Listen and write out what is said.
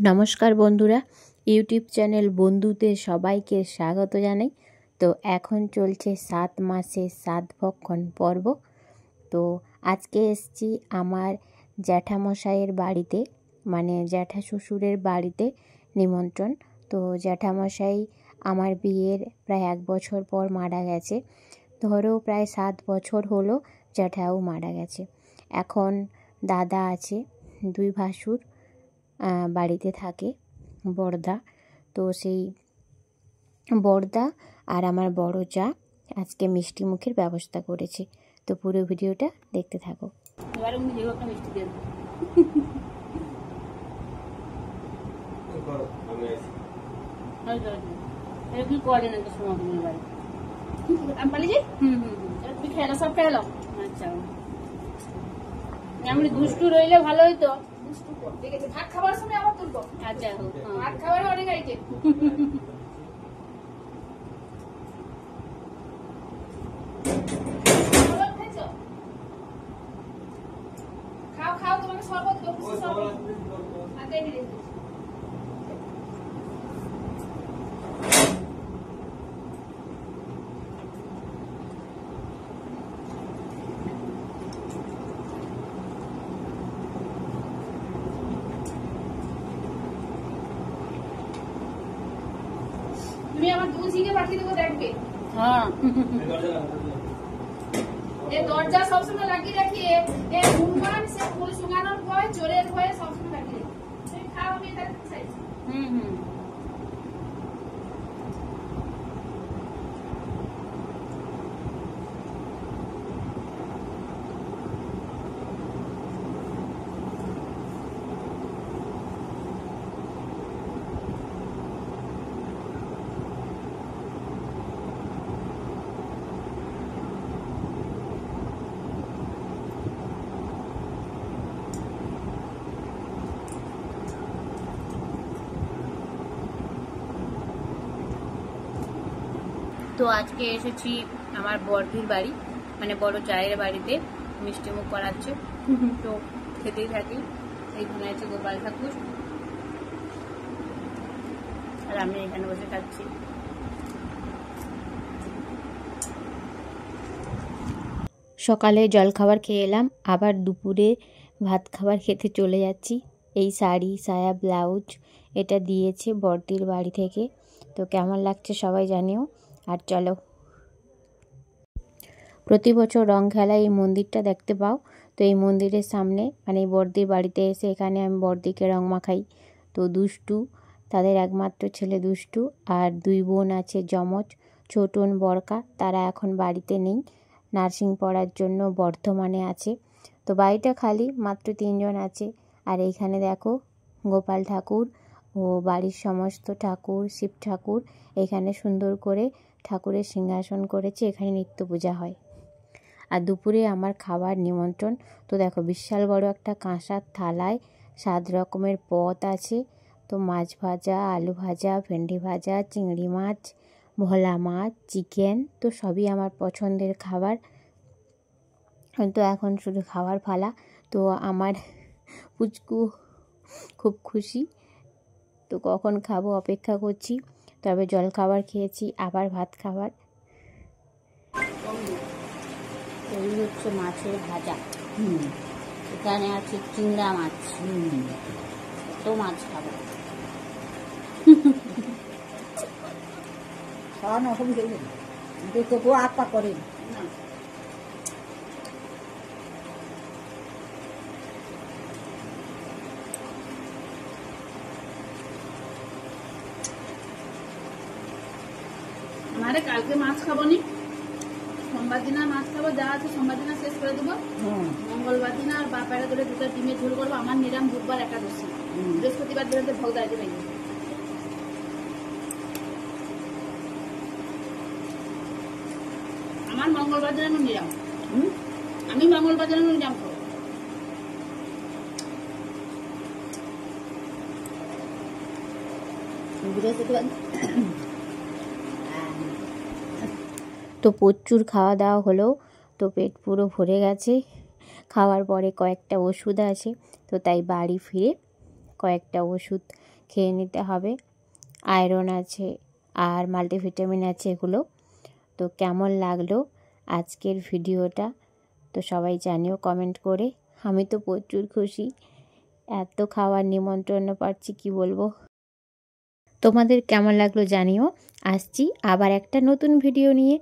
নমস্কার বন্ধুরা, YouTube channel বন্ধুদের সবাইকে স্বাগত জানাই। তো এখন চলছে 7 মাসের সাতভক্ষণ পর্ব। তো আজকে এসছি আমার জ্যাঠামশাইয়ের বাড়িতে, মানে জ্যাঠা শ্বশুরের বাড়িতে নিমন্ত্রণ। তো জ্যাঠামশাই আমার বিয়ের প্রায় 1 বছর পর মারা গেছে। ধরো প্রায় 7 বছর হলো জ্যাঠাও মারা গেছে। এখন দাদা আছে, 2 ভাসুর বাড়িতে থাকে, বড়দা। তো সেই বড়দা আর আমার বড় যা আজকে মিষ্টি মুখের ব্যবস্থা করেছে। তো পুরো ভিডিওটা দেখতে থাকো। দুষ্টু রইলে ভালো হইতো। ভাত খাবার সময় আবার তুলবো। আচ্ছা, ভাত খাবার অনেক আইটেম। খাও খাও, তোমাকে শরবত দেবো। তুমি আমার দুজিকে পাঠিয়ে দেবো, দেখবে। হ্যাঁ, এই দরজা সবসময় লাগিয়ে রাখি। এই হুমান সে ফুল শুকানোর ভয়, চোরের ভয়ে সবসময় লাগিয়ে রাখি। তুমি খাও, আমি এটা চাইছি। তো আজকে এসেছি আমার বড়দির বাড়ি, মানে বড় জায়ের বাড়িতে। মিষ্টি মুখ করাচ্ছে, তো খেতেই থাকি। এইখানে আছে গোপাল ঠাকুর, আর আমি এখানে বসে খাচ্ছি। সকালে জলখাবার খেয়ে এলাম, আবার দুপুরে ভাত খাবার খেতে চলে যাচ্ছি। এই শাড়ি, সায়া, ব্লাউজ এটা দিয়েছে বড়দির বাড়ি থেকে। তো কেমন লাগছে সবাই জানিও। আর চলো, প্রতি বছর রং খেলা এই মন্দিরটা দেখতে পাও। তো এই মন্দিরের সামনে, মানে এই বড়দির বাড়িতে এসে এখানে আমি বড়দিকে রং মাখাই। তো দুষ্টু, তাদের একমাত্র ছেলে দুষ্টু, আর 2 বোন আছে যমজ, ছোটন, বড়কা। তারা এখন বাড়িতে নেই, নার্সিং পড়ার জন্য বর্ধমানে আছে। তো বাড়িটা খালি, মাত্র 3 জন আছে। আর এইখানে দেখো গোপাল ঠাকুর ও বাড়ির সমস্ত ঠাকুর, শিব ঠাকুর এখানে সুন্দর করে ঠাকুরের সিংহাসন করেছে, এখানে নিত্য পূজা হয়। আর দুপুরে আমার খাবার নিমন্ত্রণ। তো দেখো বিশাল বড় একটা কাঁসার থালায় 7 রকমের পদ আছে। তো মাছ ভাজা, আলু ভাজা, ভেন্ডি ভাজা, চিংড়ি মাছ, ভোলা মাছ, চিকেন, তো সবই আমার পছন্দের খাবার। তো এখন শুধু খাবার ফালা। তো আমার পুচকু খুব খুশি, তো কখন খাবো অপেক্ষা করছি। তবে জল খাবার খেয়েছি, আবার ভাত খাবার। এই হচ্ছে মাছের ভাজা, এখানে আছে চিংড়া মাছ, তো মাছ খাবো। খাওয়ানো অসুবিধা নেই, কেউ আগ পা করেন। আমারে কালকে মাছ খাবো নি, সোমবার দিন আর মাছ খাবো, যা আছে সোমবার দিন শেষ করে দেবো। মঙ্গলবার দিন আর বাপারে করে 2টা ডিমের ঝোল করবো। আমার নিরাম বুধবার একাদশী, বৃহস্পতিবার দিন ভোগ দাঁড়িয়ে দেবে। আমার মঙ্গলবার দিন আমি নিরাম, আমি মঙ্গলবার দিন নিরাম খাবো। বৃহস্পতিবার তো প্রচুর খাওয়া দাওয়া হলো, তো পেট পুরো ভরে গেছে। খাওয়ার পরে কয়েকটা ওষুধ আছে, তো তাই বাড়ি ফিরে কয়েকটা ওষুধ খেয়ে নিতে হবে। আয়রন আছে আর মাল্টিভিটামিন আছে এগুলো। তো কেমন লাগলো আজকের ভিডিওটা তো সবাই জানিও কমেন্ট করে। আমি তো প্রচুর খুশি, এত খাওয়ার নিমন্ত্রণ পাচ্ছি কি বলবো। তোমাদের কেমন লাগলো জানিও। আসছি আবার একটা নতুন ভিডিও নিয়ে।